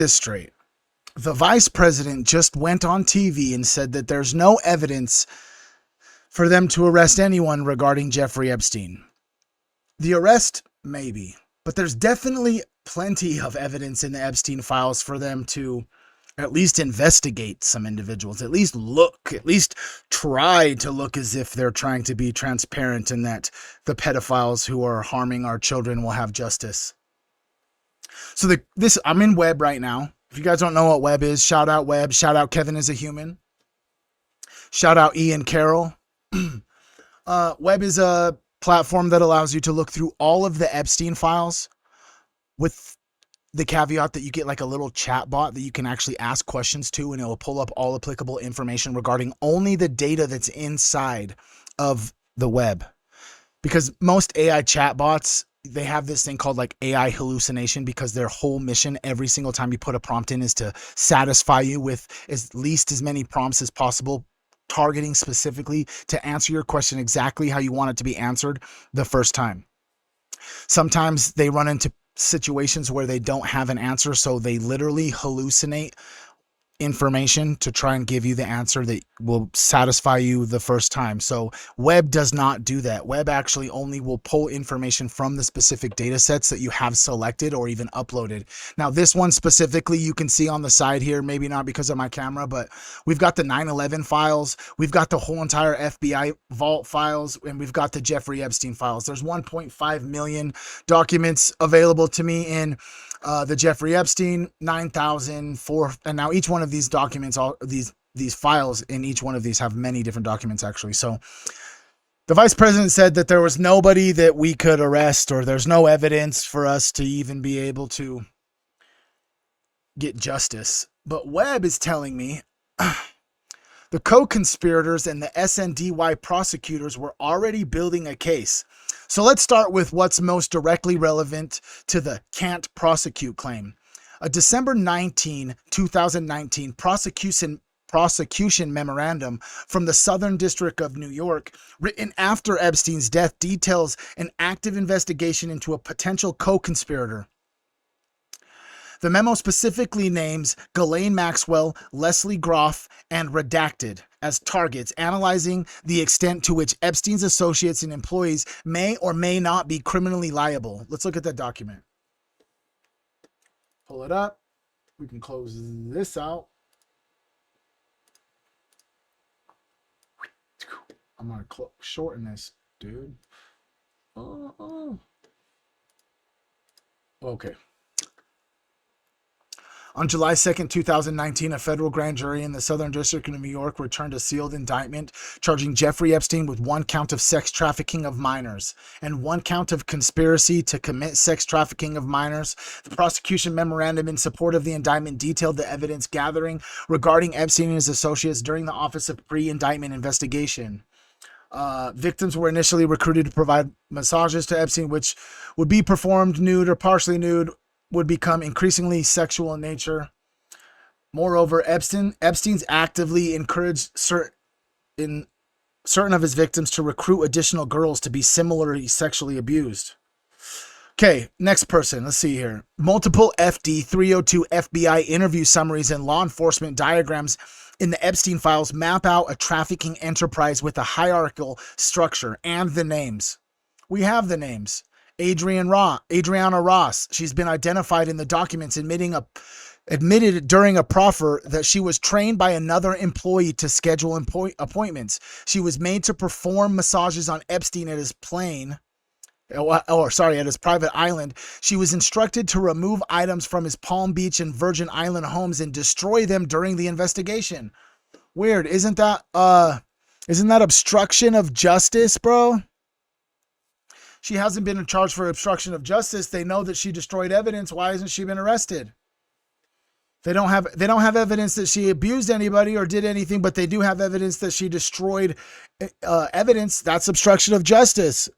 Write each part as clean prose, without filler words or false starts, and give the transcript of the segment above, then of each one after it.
this straight. The vice president just went on TV and said that there's no evidence for them to arrest anyone regarding Jeffrey Epstein. The arrest, maybe, but there's definitely plenty of evidence in the Epstein files for them to at least investigate some individuals, at least try to look as if they're trying to be transparent and that the pedophiles who are harming our children will have justice. So I'm in Web right now. If you guys don't know what Web is, shout out Web, shout out Kevin is a Human, shout out Ian Carroll. Web is a platform that allows you to look through all of the Epstein files with the caveat that you get like a little chat bot that you can actually ask questions to, and it will pull up all applicable information regarding only the data that's inside of the web. Because most AI chat bots, they have this thing called like AI hallucination, because their whole mission every single time you put a prompt in is to satisfy you with at least as many prompts as possible, targeting specifically to answer your question exactly how you want it to be answered the first time. Sometimes they run into situations where they don't have an answer, so they literally hallucinate information to try and give you the answer that will satisfy you the first time. So Web does not do that. Web actually only will pull information from the specific data sets that you have selected or even uploaded. Now, this one specifically, you can see on the side here, maybe not because of my camera, but we've got the 9/11 files, we've got the whole entire FBI vault files, and we've got the Jeffrey Epstein files. There's 1.5 million documents available to me in the Jeffrey Epstein, 9,004, and now each one of these documents, all these files in each one of these have many different documents actually. So the vice president said that there was nobody that we could arrest, or there's no evidence for us to even be able to get justice. But Webb is telling me the co-conspirators and the SNDY prosecutors were already building a case. So let's start with what's most directly relevant to the can't prosecute claim. A December 19, 2019 prosecution memorandum from the Southern District of New York, written after Epstein's death, details an active investigation into a potential co-conspirator. The memo specifically names Ghislaine Maxwell, Leslie Groff, and Redacted as targets, analyzing the extent to which Epstein's associates and employees may or may not be criminally liable. Let's look at that document. Pull it up. We can close this out. I'm going to shorten this, dude. Okay. On July 2nd, 2019, a federal grand jury in the Southern District of New York returned a sealed indictment charging Jeffrey Epstein with 1 count of sex trafficking of minors and 1 count of conspiracy to commit sex trafficking of minors. The prosecution memorandum in support of the indictment detailed the evidence gathering regarding Epstein and his associates during the Office of Pre-Indictment Investigation. Victims were initially recruited to provide massages to Epstein, which would be performed nude or partially nude, would become increasingly sexual in nature. Moreover, Epstein's actively encouraged certain of his victims to recruit additional girls to be similarly sexually abused. Okay, next person. Let's see here. Multiple FD 302 FBI interview summaries and law enforcement diagrams in the Epstein files map out a trafficking enterprise with a hierarchical structure and the names. We have the names. Adriana Ross. She's been identified in the documents, admitted during a proffer that she was trained by another employee to schedule appointments. She was made to perform massages on Epstein at his at his private island. She was instructed to remove items from his Palm Beach and Virgin Island homes and destroy them during the investigation. Weird, isn't that obstruction of justice, bro? She hasn't been charged for obstruction of justice. They know that she destroyed evidence. Why hasn't she been arrested? They don't have evidence that she abused anybody or did anything, but they do have evidence that she destroyed evidence. That's obstruction of justice.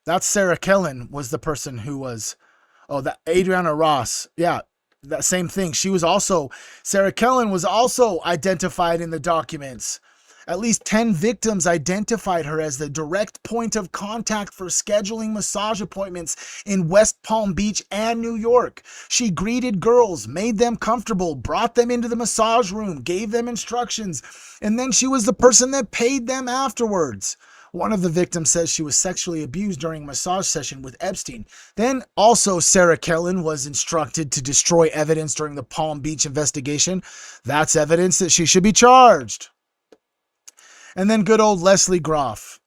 That's Sarah Kellen was the person who was, that Adriana Ross. Yeah, that same thing. Sarah Kellen was also identified in the documents At least 10 victims identified her as the direct point of contact for scheduling massage appointments in West Palm Beach and New York. She greeted girls, made them comfortable, brought them into the massage room, gave them instructions, and then she was the person that paid them afterwards. One of the victims says she was sexually abused during a massage session with Epstein. Then also Sarah Kellen was instructed to destroy evidence during the Palm Beach investigation. That's evidence that she should be charged. And then good old Leslie Groff.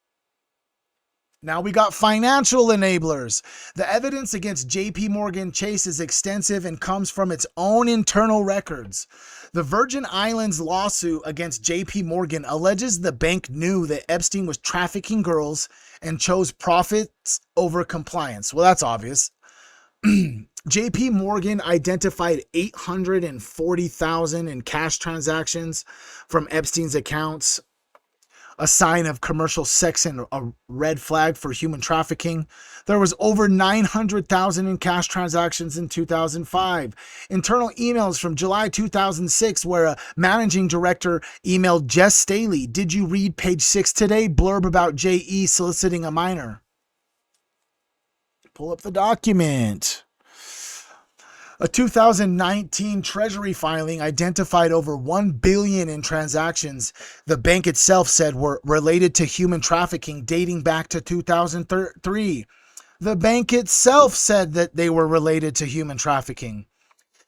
Now we got financial enablers. The evidence against JP Morgan Chase is extensive and comes from its own internal records. The Virgin Islands lawsuit against JP Morgan alleges the bank knew that Epstein was trafficking girls and chose profits over compliance. Well, that's obvious. JP Morgan identified $840,000 in cash transactions from Epstein's accounts, a sign of commercial sex and a red flag for human trafficking. There was over $900,000 in cash transactions in 2005. Internal emails from July 2006 where a managing director emailed Jess Staley, "Did you read page 6 today? Blurb about J.E. soliciting a minor." Pull up the document. A 2019 Treasury filing identified over $1 billion in transactions the bank itself said were related to human trafficking dating back to 2003. The bank itself said that they were related to human trafficking.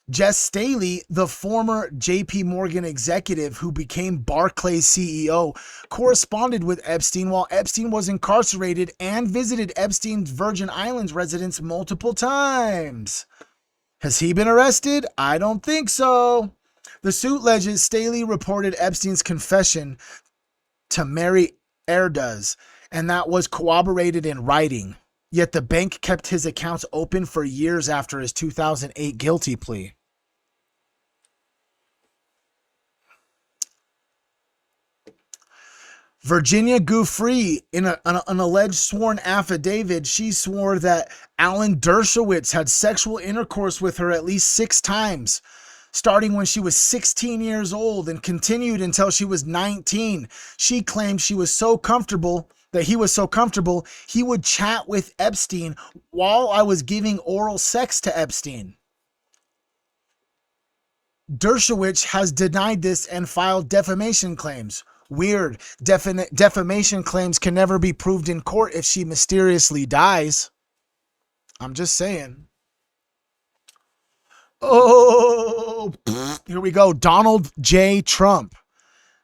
Jess Staley, the former JP Morgan executive who became Barclays CEO, corresponded with Epstein while Epstein was incarcerated and visited Epstein's Virgin Islands residence multiple times. Has he been arrested? I don't think so. The suit alleges Staley reported Epstein's confession to Mary Erdős, and that was corroborated in writing. Yet the bank kept his accounts open for years after his 2008 guilty plea. Virginia Giuffre, in an alleged sworn affidavit, she swore that Alan Dershowitz had sexual intercourse with her at least 6 times, starting when she was 16 years old and continued until she was 19. She claimed he was so comfortable, he would chat with Epstein while I was giving oral sex to Epstein. Dershowitz has denied this and filed defamation claims. Weird. Defamation claims can never be proved in court if she mysteriously dies. I'm just saying. Oh, here we go. Donald J. Trump.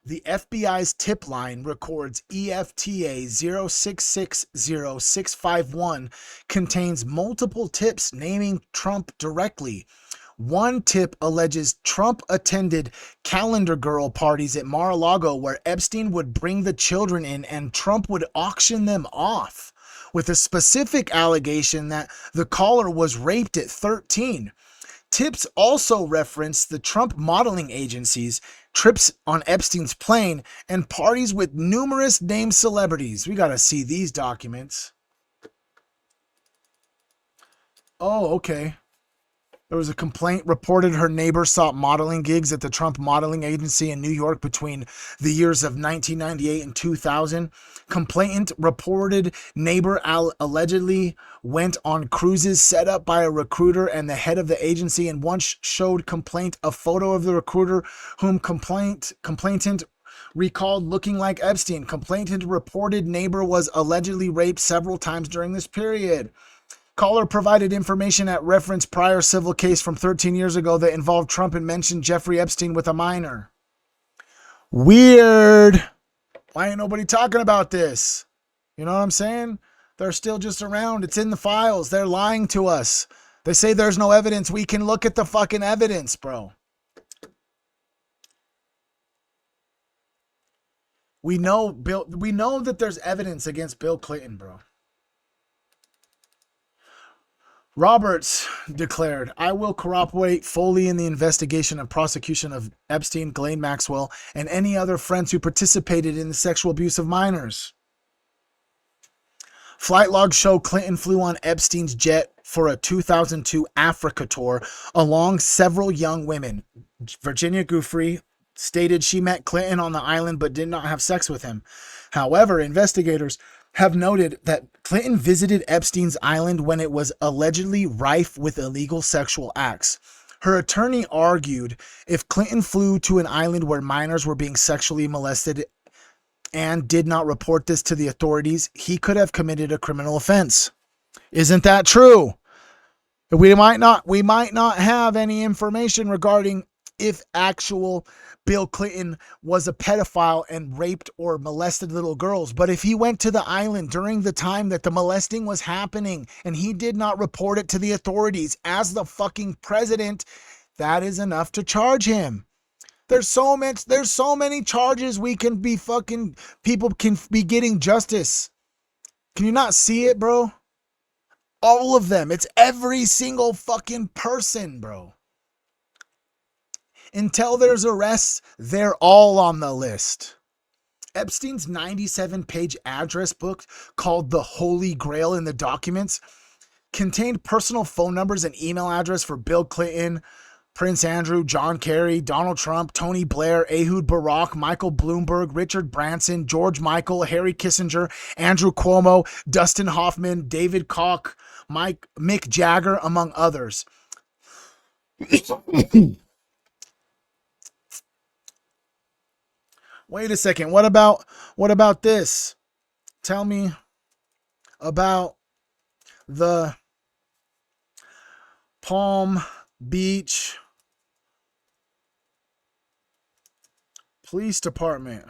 The FBI's tip line records EFTA 0660-651 contains multiple tips naming Trump directly. One tip alleges Trump attended calendar girl parties at Mar-a-Lago where Epstein would bring the children in and Trump would auction them off, with a specific allegation that the caller was raped at 13. Tips also reference the Trump modeling agencies, trips on Epstein's plane, and parties with numerous named celebrities. We got to see these documents. Oh, okay. There was a complaint reported her neighbor sought modeling gigs at the Trump modeling agency in New York between the years of 1998 and 2000. Complainant reported neighbor allegedly went on cruises set up by a recruiter and the head of the agency, and once showed complaint a photo of the recruiter whom complainant recalled looking like Epstein. Complainant reported neighbor was allegedly raped several times during this period. Caller provided information at reference prior civil case from 13 years ago that involved Trump and mentioned Jeffrey Epstein with a minor. Weird. Why ain't nobody talking about this? You know what I'm saying? They're still just around. It's in the files. They're lying to us. They say there's no evidence. We can look at the fucking evidence, bro. We know that there's evidence against Bill Clinton, bro. Roberts declared, "I will cooperate fully in the investigation and prosecution of Epstein, Ghislaine Maxwell, and any other friends who participated in the sexual abuse of minors." Flight logs show Clinton flew on Epstein's jet for a 2002 Africa tour along several young women. Virginia Giuffre stated she met Clinton on the island but did not have sex with him. However, investigators have noted that Clinton visited Epstein's island when it was allegedly rife with illegal sexual acts. Her attorney argued if Clinton flew to an island where minors were being sexually molested and did not report this to the authorities, he could have committed a criminal offense. Isn't that true? We might not have any information regarding if actual Bill Clinton was a pedophile and raped or molested little girls. But if he went to the island during the time that the molesting was happening and he did not report it to the authorities as the fucking president, that is enough to charge him. There's so many charges we can be fucking, people can be getting justice. Can you not see it, bro? All of them. It's every single fucking person, bro. Until there's arrests, they're all on the list. Epstein's 97-page address book, called The Holy Grail in the Documents, contained personal phone numbers and email address for Bill Clinton, Prince Andrew, John Kerry, Donald Trump, Tony Blair, Ehud Barak, Michael Bloomberg, Richard Branson, George Michael, Harry Kissinger, Andrew Cuomo, Dustin Hoffman, David Koch, Mick Jagger, among others. Wait a second. What about this? Tell me about the Palm Beach Police Department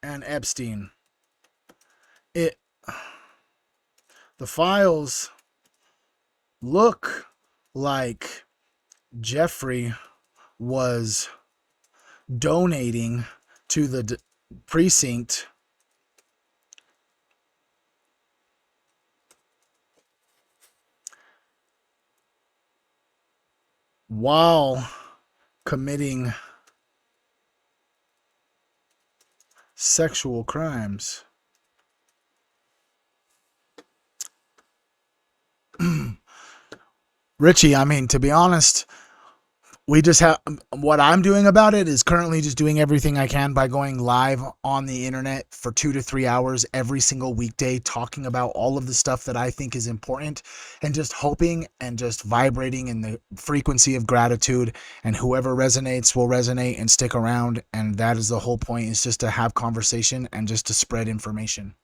and Epstein. The files look like Jeffrey was donating to the precinct while committing sexual crimes. Richie, I mean, to be honest, we just have, what I'm doing about it is currently just doing everything I can by going live on the internet for 2 to 3 hours every single weekday, talking about all of the stuff that I think is important, and just hoping and just vibrating in the frequency of gratitude, and whoever resonates will resonate and stick around. And that is the whole point, is just to have conversation and just to spread information.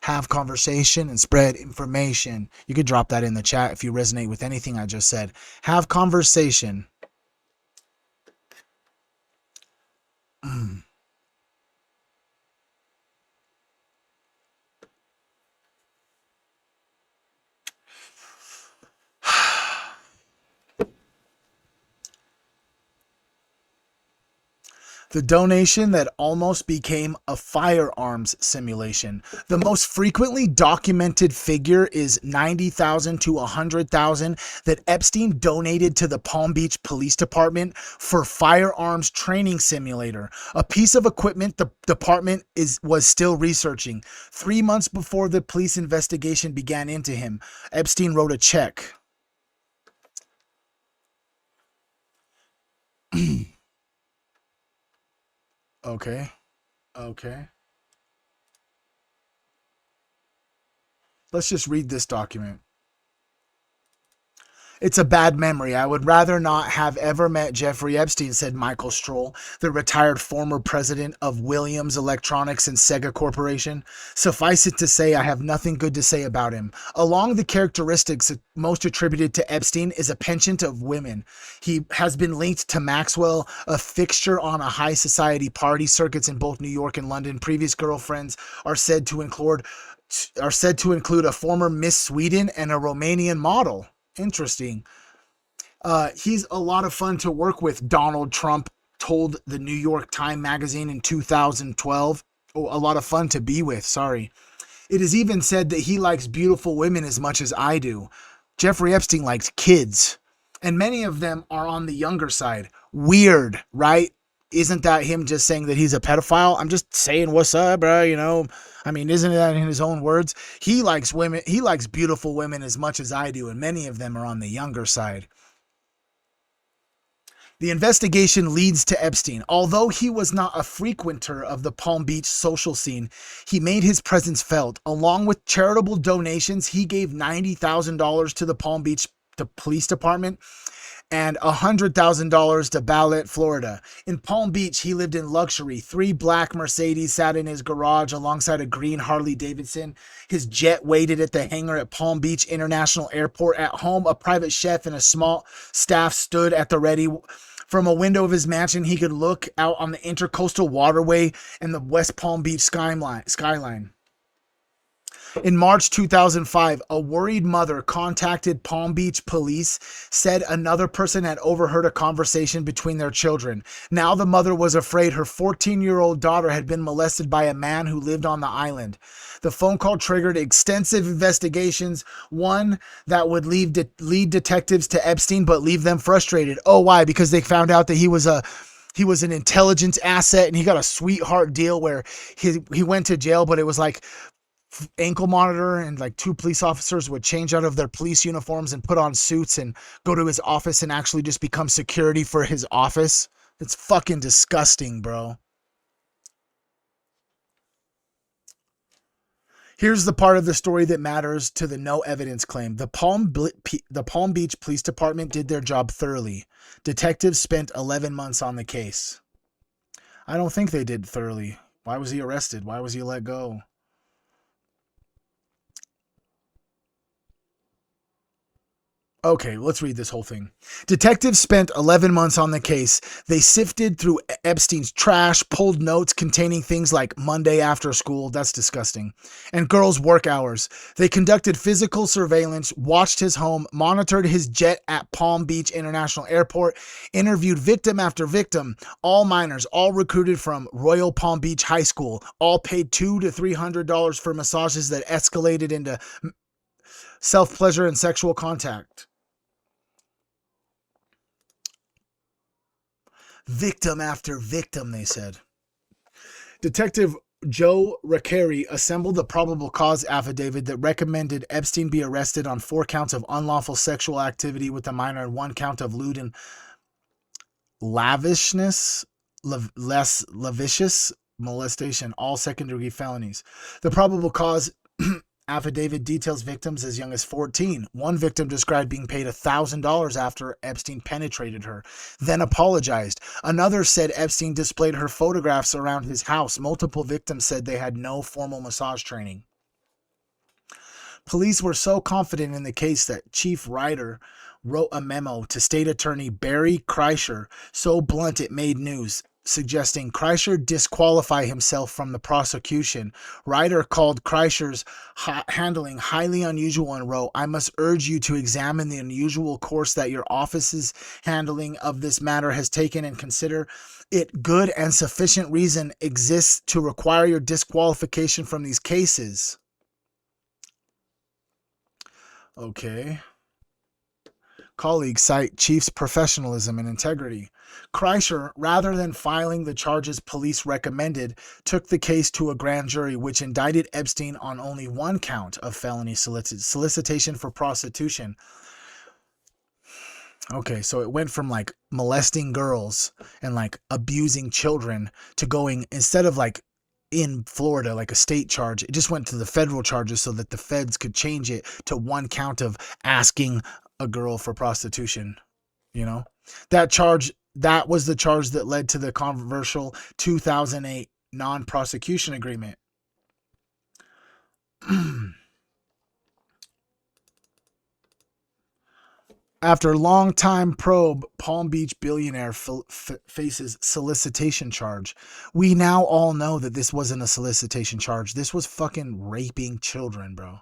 Have conversation and spread information. You could drop that in the chat if you resonate with anything I just said. Have conversation. The donation that almost became a firearms simulation. The most frequently documented figure is 90,000 to 100,000 that Epstein donated to the Palm Beach Police Department for firearms training simulator, a piece of equipment the department was still researching. 3 months before the police investigation began into him, Epstein wrote a check. Okay. Let's just read this document. It's a bad memory. I would rather not have ever met Jeffrey Epstein, said Michael Stroll, the retired former president of Williams Electronics and Sega Corporation. Suffice it to say, I have nothing good to say about him. Along the characteristics most attributed to Epstein is a penchant of women. He has been linked to Maxwell, a fixture on a high society party circuits in both New York and London. Previous girlfriends are said to include a former Miss Sweden and a Romanian model. Interesting. He's a lot of fun to work with, Donald Trump told the New York Times magazine in 2012. Oh, a lot of fun to be with, sorry. It is even said that he likes beautiful women as much as I do. Jeffrey Epstein likes kids, and many of them are on the younger side. Weird, right? Isn't that him just saying that he's a pedophile? I'm just saying what's up, bro, you know? I mean, isn't that in his own words? He likes women. He likes beautiful women as much as I do, and many of them are on the younger side. The investigation leads to Epstein. Although he was not a frequenter of the Palm Beach social scene, he made his presence felt. Along with charitable donations, he gave $90,000 to the Palm Beach Police Department and $100,000 to Ballet, Florida. In Palm Beach, he lived in luxury. 3 black Mercedes sat in his garage alongside a green Harley Davidson. His jet waited at the hangar at Palm Beach International Airport. At home, a private chef and a small staff stood at the ready. From a window of his mansion, he could look out on the Intercoastal Waterway and the West Palm Beach skyline. In March 2005, a worried mother contacted Palm Beach police, said another person had overheard a conversation between their children. Now the mother was afraid her 14-year-old daughter had been molested by a man who lived on the island. The phone call triggered extensive investigations, one that would lead detectives to Epstein but leave them frustrated. Oh, why? Because they found out that he was an intelligence asset and he got a sweetheart deal where he went to jail, but it was like ankle monitor, and like 2 police officers would change out of their police uniforms and put on suits and go to his office and actually just become security for his office. It's fucking disgusting, bro. Here's the part of the story that matters to the no evidence claim. The Palm Beach Police Department did their job thoroughly. Detectives spent 11 months on the case. I don't think they did thoroughly. Why was he arrested? Why was he let go? Okay, let's read this whole thing. Detectives spent 11 months on the case. They sifted through Epstein's trash, pulled notes containing things like Monday after school, that's disgusting, and girls' work hours. They conducted physical surveillance, watched his home, monitored his jet at Palm Beach International Airport, interviewed victim after victim, all minors, all recruited from Royal Palm Beach High School, all paid $200 to $300 for massages that escalated into self-pleasure and sexual contact. Victim after victim, they said. Detective Joe Riccieri assembled the probable cause affidavit that recommended Epstein be arrested on 4 counts of unlawful sexual activity with a minor and 1 count of lewd and lavishness, lavishness molestation, all second-degree felonies. The probable cause affidavit details victims as young as 14. One victim described being paid $1,000 after Epstein penetrated her, then apologized. Another said Epstein displayed her photographs around his house. Multiple victims said they had no formal massage training. Police were so confident in the case that Chief Ryder wrote a memo to State Attorney Barry Kreischer, so blunt it made news, suggesting Kreischer disqualify himself from the prosecution. Ryder called Kreischer's handling highly unusual and wrote, "I must urge you to examine the unusual course that your office's handling of this matter has taken and consider it good and sufficient reason exists to require your disqualification from these cases." Okay. Colleagues cite Chief's professionalism and integrity. Kreischer, rather than filing the charges police recommended, took the case to a grand jury, which indicted Epstein on only 1 count of felony solicitation for prostitution. Okay, so it went from like molesting girls and like abusing children to going, instead of like in Florida, like a state charge, it just went to the federal charges so that the feds could change it to 1 count of asking a girl for prostitution. You know, that was the charge that led to the controversial 2008 non-prosecution agreement. After long-time probe, Palm Beach billionaire faces solicitation charge. We now all know that this wasn't a solicitation charge. This was fucking raping children, bro.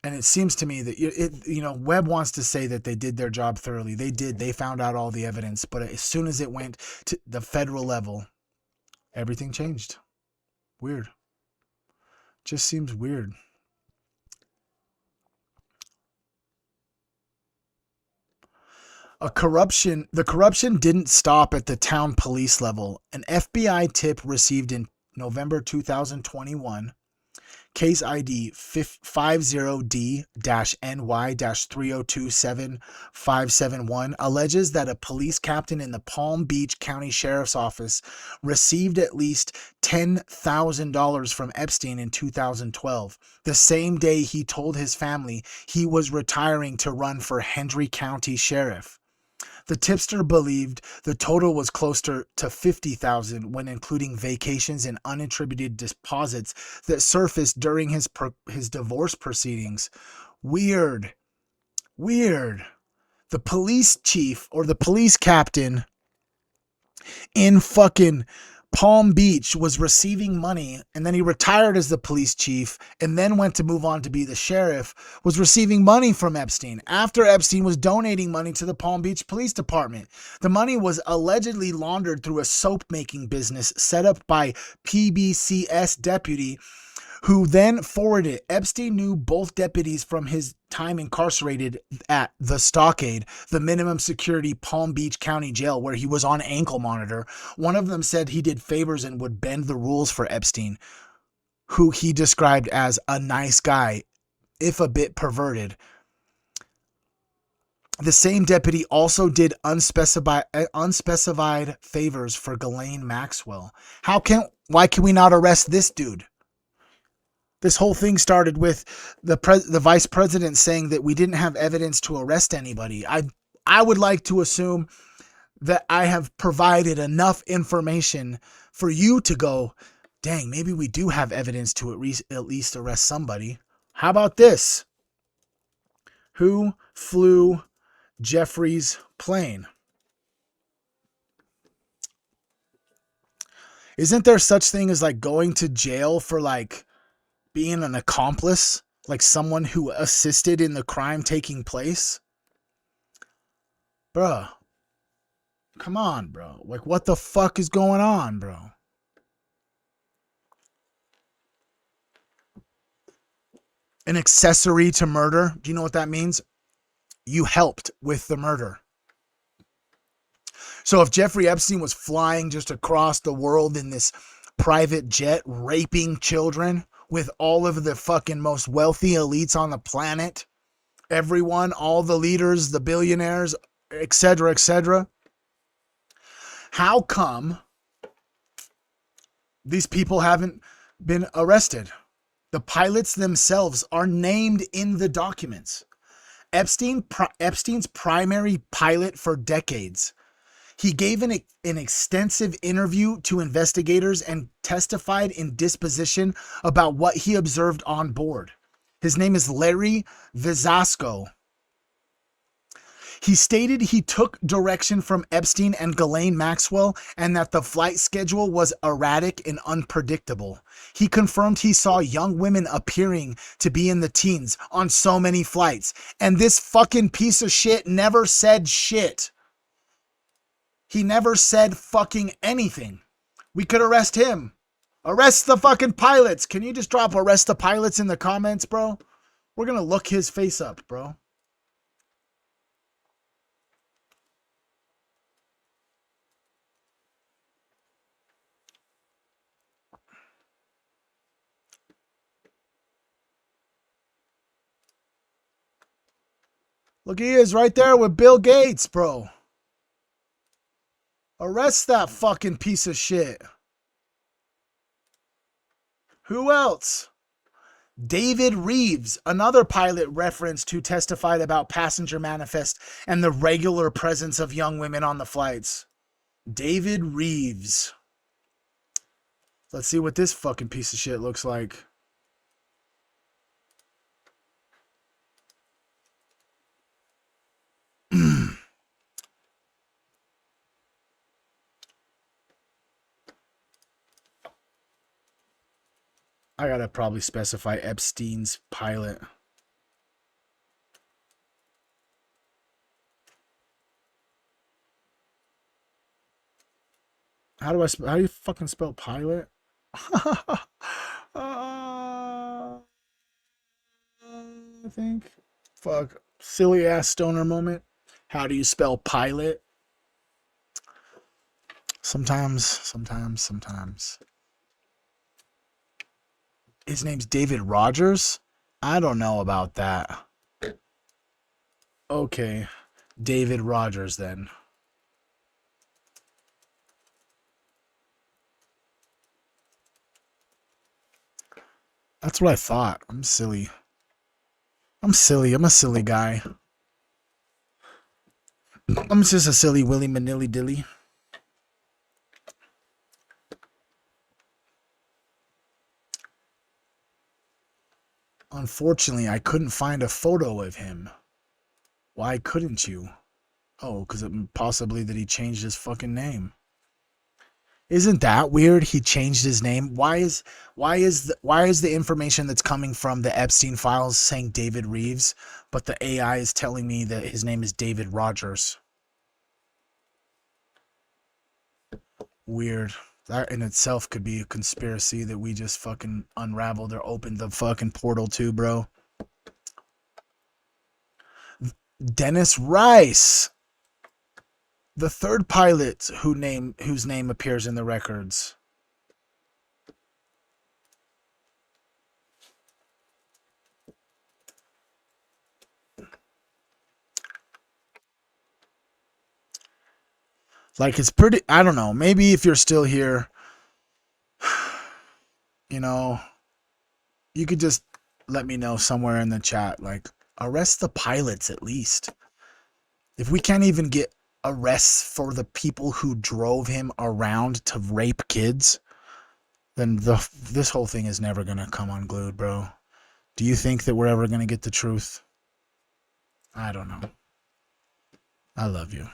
And it seems to me that, Webb wants to say that they did their job thoroughly. They did. They found out all the evidence. But as soon as it went to the federal level, everything changed. Weird. Just seems weird. The corruption didn't stop at the town police level. An FBI tip received in November 2021 Case ID 50D-NY-3027571 alleges that a police captain in the Palm Beach County Sheriff's Office received at least $10,000 from Epstein in 2012, the same day he told his family he was retiring to run for Hendry County Sheriff. The tipster believed the total was closer to $50,000 when including vacations and unattributed deposits that surfaced during his divorce proceedings. Weird. The police chief or the police captain in fucking Palm Beach was receiving money, and then he retired as the police chief and then went to move on to be the sheriff, was receiving money from Epstein after Epstein was donating money to the Palm Beach Police Department. The money was allegedly laundered through a soap making business set up by PBCS deputy who then forwarded it. Epstein knew both deputies from his time incarcerated at the Stockade, the minimum security Palm Beach County jail where he was on ankle monitor. One of them said he did favors and would bend the rules for Epstein, who he described as a nice guy, if a bit perverted. The same deputy also did unspecified favors for Ghislaine Maxwell. Why can we not arrest this dude? This whole thing started with the vice president saying that we didn't have evidence to arrest anybody. I would like to assume that I have provided enough information for you to go, dang, maybe we do have evidence to at least arrest somebody. How about this? Who flew Jeffrey's plane? Isn't there such thing as like going to jail for like being an accomplice, like someone who assisted in the crime taking place? Bruh. Come on, bro. Like, what the fuck is going on, bro? An accessory to murder? Do you know what that means? You helped with the murder. So if Jeffrey Epstein was flying just across the world in this private jet, raping children with all of the fucking most wealthy elites on the planet, everyone, all the leaders, the billionaires, etc., how come these people haven't been arrested? The pilots themselves are named in the documents. Epstein's primary pilot for decades. He gave an extensive interview to investigators and testified in disposition about what he observed on board. His name is Larry Vizasco. He stated he took direction from Epstein and Ghislaine Maxwell and that the flight schedule was erratic and unpredictable. He confirmed he saw young women appearing to be in the teens on so many flights. And this fucking piece of shit never said shit. He never said fucking anything. We could arrest him. Arrest the fucking pilots. Can you just drop arrest the pilots in the comments, bro? We're gonna look his face up, bro. Look, he is right there with Bill Gates, bro. Arrest that fucking piece of shit. Who else? David Reeves, another pilot referenced who testified about passenger manifest and the regular presence of young women on the flights. David Reeves. Let's see what this fucking piece of shit looks like. I gotta probably specify Epstein's pilot. How do you fucking spell pilot? I think. Fuck. Silly ass stoner moment. How do you spell pilot? Sometimes. His name's David Rogers? I don't know about that. Okay. David Rogers then. That's what I thought. I'm silly. I'm silly. I'm a silly guy. I'm just a silly Willy Manilly Dilly. Unfortunately, I couldn't find a photo of him. Why couldn't you? Oh, because possibly that he changed his fucking name. Isn't that weird? He changed his name. Why is the information that's coming from the Epstein files saying David Reeves, but the AI is telling me that his name is David Rogers? Weird. That in itself could be a conspiracy that we just fucking unraveled or opened the fucking portal to, bro. Dennis Rice, the third pilot whose name appears in the records. Like, it's pretty, I don't know, maybe if you're still here, you know, you could just let me know somewhere in the chat. Like, arrest the pilots at least. If we can't even get arrests for the people who drove him around to rape kids, then this whole thing is never gonna come unglued, bro. Do you think that we're ever gonna get the truth? I don't know. I love you.